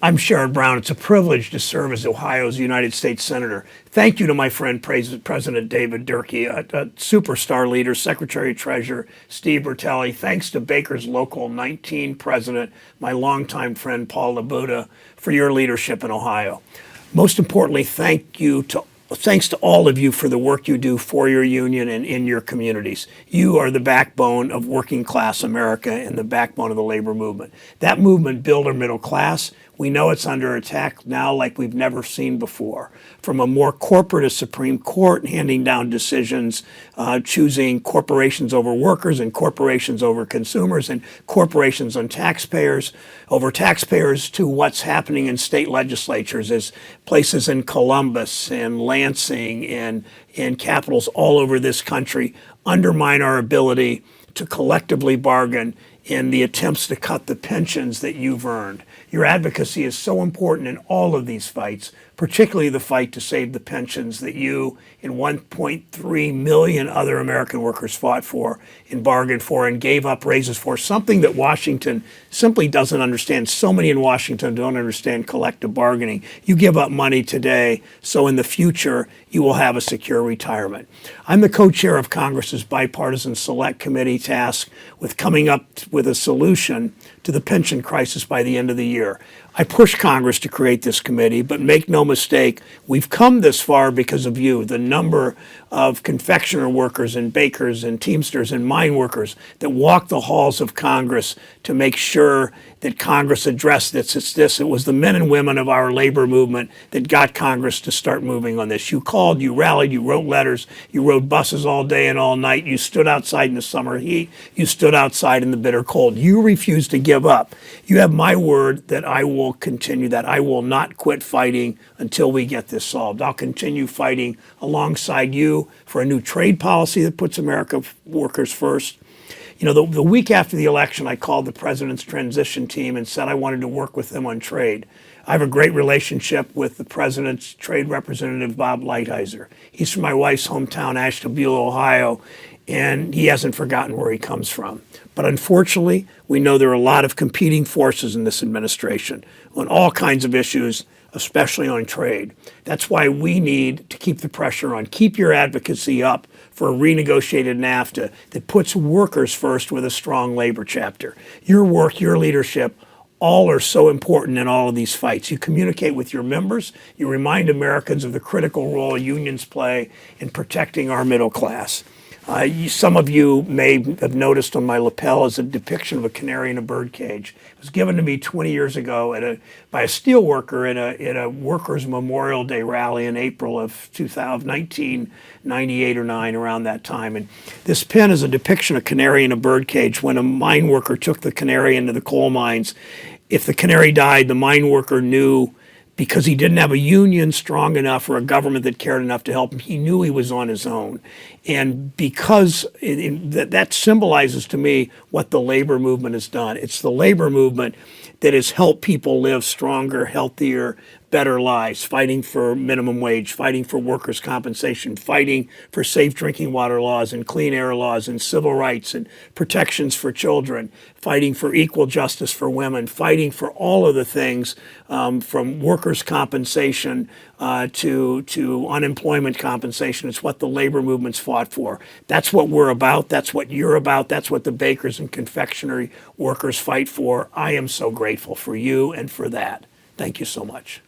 I'm Sherrod Brown. It's a privilege to serve as Ohio's United States Senator. Thank you to my friend President David Durkee, a superstar leader, Secretary of Treasurer Steve Bertelli. Thanks to Baker's Local 19 President, my longtime friend Paul Labuda, for your leadership in Ohio. Most importantly, thanks to all of you for the work you do for your union and in your communities. You are the backbone of working class America and the backbone of the labor movement. That movement built our middle class. We know it's under attack now like we've never seen before. From a more corporatist Supreme Court handing down decisions, choosing corporations over workers and corporations over consumers and corporations on taxpayers, over taxpayers, to what's happening in state legislatures as places in Columbus and Lansing and capitals all over this country undermine our ability to collectively bargain in the attempts to cut the pensions that you've earned. Your advocacy is so important in all of these fights, particularly the fight to save the pensions that you and 1.3 million other American workers fought for and bargained for and gave up raises for, something that Washington simply doesn't understand. So many in Washington don't understand collective bargaining. You give up money today, so in the future you will have a secure retirement. I'm the co-chair of Congress's bipartisan select committee tasked with coming up with a solution to the pension crisis by the end of the year. I pushed Congress to create this committee, but make no mistake, we've come this far because of you. The number of confectioner workers and bakers and teamsters and mine workers that walk the halls of Congress to make sure that Congress addressed this. It was the men and women of our labor movement that got Congress to start moving on this. You called, you rallied, you wrote letters, you rode buses all day and all night, you stood outside in the summer heat, you stood outside in the bitter cold. You refused to give up. You have my word that I will continue that. I will not quit fighting until we get this solved. I'll continue fighting alongside you for a new trade policy that puts American workers first. You know, the week after the election, I called the president's transition team and said I wanted to work with them on trade. I have a great relationship with the president's trade representative, Bob Lighthizer. He's from my wife's hometown, Ashtabula, Ohio, and he hasn't forgotten where he comes from. But unfortunately, we know there are a lot of competing forces in this administration on all kinds of issues, especially on trade. That's why we need to keep the pressure on. Keep your advocacy up for a renegotiated NAFTA that puts workers first with a strong labor chapter. Your work, your leadership, all are so important in all of these fights. You communicate with your members. You remind Americans of the critical role unions play in protecting our middle class. Some of you may have noticed on my lapel is a depiction of a canary in a birdcage. It was given to me 20 yeyears ago by a steel worker in a Workers' Memorial Day rally in April of 1998 or 9, around that time. And this pin is a depiction of a canary in a birdcage. When a mine worker took the canary into the coal mines, if the canary died, the mine worker knew, because he didn't have a union strong enough or a government that cared enough to help him, he knew he was on his own. And because that symbolizes to me what the labor movement has done. It's the labor movement that has helped people live stronger, healthier, better lives, fighting for minimum wage, fighting for workers' compensation, fighting for safe drinking water laws and clean air laws and civil rights and protections for children, fighting for equal justice for women, fighting for all of the things from workers' compensation to unemployment compensation. It's what the labor movement's fought for. That's what we're about. That's what you're about. That's what the bakers and confectionery workers fight for. I am so grateful for you and for that. Thank you so much.